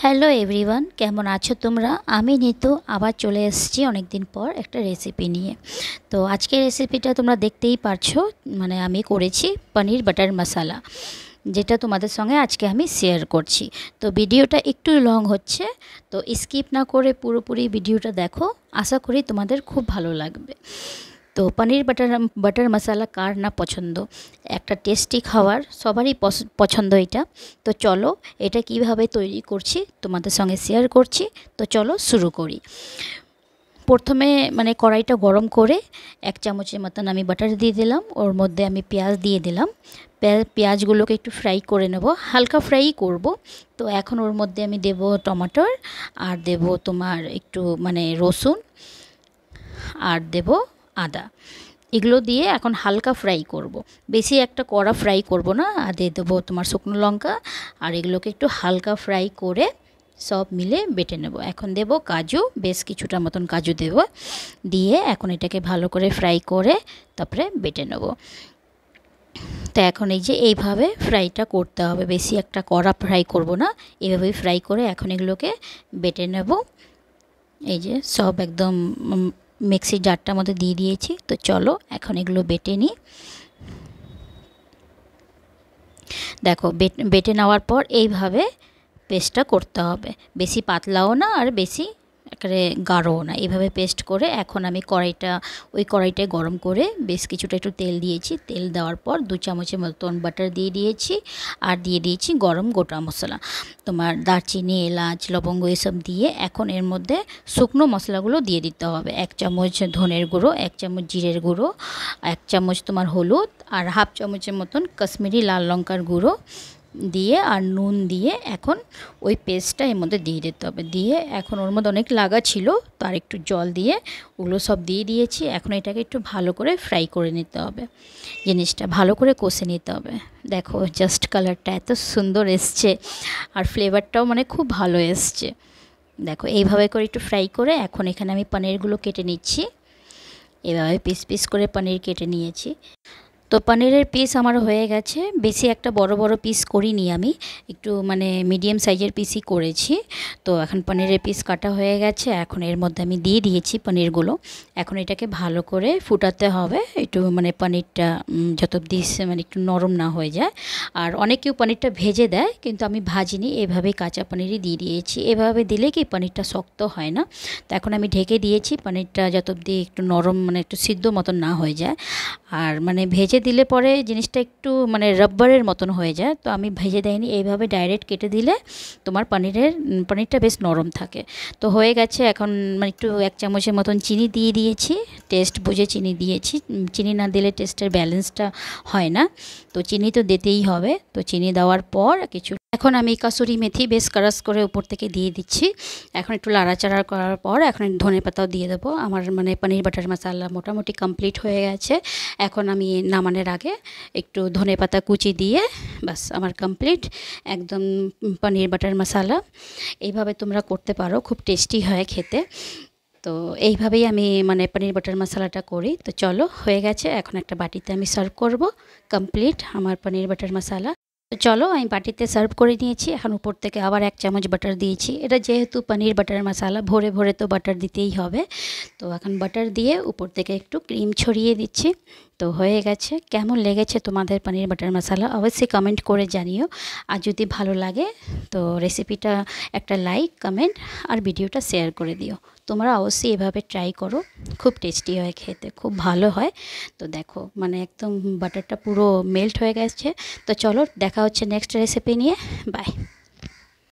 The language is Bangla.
হ্যালো এভরিওয়ান, কেমন আছো তোমরা? আমি নিতু আবার চলে এসেছি অনেক দিন পর একটা রেসিপি নিয়ে। তো আজকের রেসিপিটা তোমরা দেখতেই পারছো, মানে আমি করেছি পনির বাটার মশালা, যেটা তোমাদের সঙ্গে আজকে আমি শেয়ার করছি। তো ভিডিওটা একটু লং হচ্ছে, তো স্কিপ না করে পুরোপুরি ভিডিওটা দেখো, আশা করি তোমাদের খুব ভালো লাগবে। তো পনির বাটার মশালা কার না পছন্দ, একটা টেস্টি খাবার, সবারই পছন্দ এটা। তো চলো এটা কিভাবে তৈরি করছি তোমাদের সঙ্গে শেয়ার করছি। তো চলো শুরু করি। প্রথমে মানে কড়াইটা গরম করে 1 চামচের মতন আমি বাটার দিয়ে দিলাম, ওর মধ্যে আমি পেঁয়াজ দিয়ে দিলাম। পেঁয়াজগুলোকে একটু ফ্রাই করে নেব, হালকা ফ্রাই করব। তো এখন ওর মধ্যে আমি দেব টমেটো, আর দেব তোমার একটু মানে রসুন, আর দেব আদা। এগুলো দিয়ে এখন হালকা ফ্রাই করব, বেশি একটা কড়া ফ্রাই করব না। আর দিয়ে দেবো তোমার শুকনো লঙ্কা, আর এগুলোকে একটু হালকা ফ্রাই করে সব মিলে বেটে নেব। এখন দেব কাজু, বেশ কিছুটা মতন কাজু দেব, দিয়ে এখন এটাকে ভালো করে ফ্রাই করে তারপরে বেটে নেব। তো এখন এই যে এইভাবে ফ্রাইটা করতে হবে, বেশি একটা কড়া ফ্রাই করব না, এইভাবেই ফ্রাই করে এখন এগুলোকে বেটে নেব। এই যে সব একদম মিক্সির জারটার মধ্যে দিয়ে দিয়েছি। তো চলো এখন এগুলো বেটে নিই। দেখো বেটে নেওয়ার পর এইভাবে পেস্টটা করতে হবে, বেশি পাতলাও না আর বেশি একেবারে গাঢ়ও না, এইভাবে পেস্ট করে এখন আমি কড়াইটায় গরম করে বেশ কিছুটা একটু তেল দিয়েছি। তেল দেওয়ার পর 2 চামচের মতন বাটার দিয়ে দিয়েছি, আর দিয়ে দিয়েছি গরম গোটা মশলা, তোমার দারচিনি, এলাচ, লবঙ্গ এসব দিয়ে এখন এর মধ্যে শুকনো মশলাগুলো দিয়ে দিতে হবে। 1 চামচ ধনের গুঁড়ো, 1 চামচ জিরের গুঁড়ো, 1 চামচ তোমার হলুদ, আর হাফ চামচের মতন কাশ্মীরি লাল লঙ্কার গুঁড়ো দিয়ে, আর নুন দিয়ে এখন ওই পেস্টটা এর মধ্যে দিয়ে দিতে হবে। দিয়ে এখন ওর মধ্যে অনেক লাগা ছিল, তার একটু জল দিয়ে ওগুলো সব দিয়ে দিয়েছি। এখন এটাকে একটু ভালো করে ফ্রাই করে নিতে হবে, জিনিসটা ভালো করে কষে নিতে হবে। দেখো জাস্ট কালারটা এত সুন্দর এসছে, আর ফ্লেভারটাও মানে খুব ভালো এসছে। দেখো এইভাবে করে একটু ফ্রাই করে এখন এখানে আমি পনিরগুলো কেটে নিচ্ছি। এভাবে পিস পিস করে পনির কেটে নিয়েছি। তো পনিরের পিস আমার হয়ে গেছে, বেশি একটা বড় বড় পিস করিনি আমি, একটু মানে মিডিয়াম সাইজের পিসই করেছি। তো এখন পনিরের পিস কাটা হয়ে গেছে, এখন এর মধ্যে আমি দিয়ে দিয়েছি পনিরগুলো। এখন এটাকে ভালো করে ফুটাতে হবে, একটু মানে পনিরটা যত দিস মানে একটু নরম না হয়ে যায়। আর অনেকেও পনিরটা ভেজে দেয়, কিন্তু আমি ভাজিনি, এভাবেই কাঁচা পনিরই দিয়ে দিয়েছি। এভাবে দিলে কি পনিরটা শক্ত হয় না। তো এখন আমি ঢেকে দিয়েছি, পনিরটা যত অবধি একটু নরম মানে একটু সিদ্ধ মতন না হয়ে যায়। আর মানে ভেজে দিলে পরে জিনিসটা একটু মানে রাবারের মতন হয়ে যায়, তো আমি ভেজে দেয়নি, এইভাবে ডাইরেক্ট কেটে দিলে তোমার পনিরটা বেশ নরম থাকে। তো হয়ে গেছে, এখন মানে একটু 1 চামচের মতন চিনি দিয়ে দিয়েছি, টেস্ট বুঝে চিনি দিয়েছি। চিনি না দিলে টেস্টের ব্যালেন্সটা হয় না, তো চিনি তো দিতেই হবে। তো চিনি দেওয়ার পর এখন আমি কাসুরি মেথি বেশ ক্রাশ করে উপর থেকে দিয়ে দিচ্ছি। এখন একটু লাড়াচাড়া করার পর এখন ধনেপাতাও দিয়ে দেবো। আমার মানে পনির বাটার মশলা মোটামুটি কমপ্লিট হয়ে গেছে। এখন আমি নামানোর আগে একটু ধনেপাতা কুচি দিয়ে বাস আমার কমপ্লিট একদম পনির বাটার মশলা। এইভাবে তোমরা করতে পারো, খুব টেস্টি হয় খেতে। তো এইভাবেই আমি মানে পনির বাটার মশলাটা করি। তো চলো হয়ে গেছে, এখন একটা বাটিতে আমি সার্ভ করব। কমপ্লিট আমার পনির বাটার মশলা। তো চলো আমি বাটিতে সার্ভ করে নিয়েছি। এখন উপর থেকে আবার 1 চামচ বাটার দিয়েছি, এটা যেহেতু পনির বাটার মশলা ভরে ভরে তো বাটার দিতেই হবে। তো এখন বাটার দিয়ে উপর থেকে একটু ক্রিম ছড়িয়ে দিচ্ছি। তো হয়ে গেছে। কেমন লেগেছে তোমাদের পনির বাটার মশলা অবশ্যই কমেন্ট করে জানিও। আর যদি ভালো লাগে তো রেসিপিটা একটা লাইক, কমেন্ট আর ভিডিওটা শেয়ার করে দিও। তোমরা অবশ্যই এভাবে ট্রাই করো, খুব টেস্টি হয় খেতে, খুব ভালো হয়। তো দেখো মানে একদম বাটারটা পুরো মেল্ট হয়ে গেছে। তো চলো দেখা হচ্ছে নেক্সট রেসিপি নিয়ে। বাই।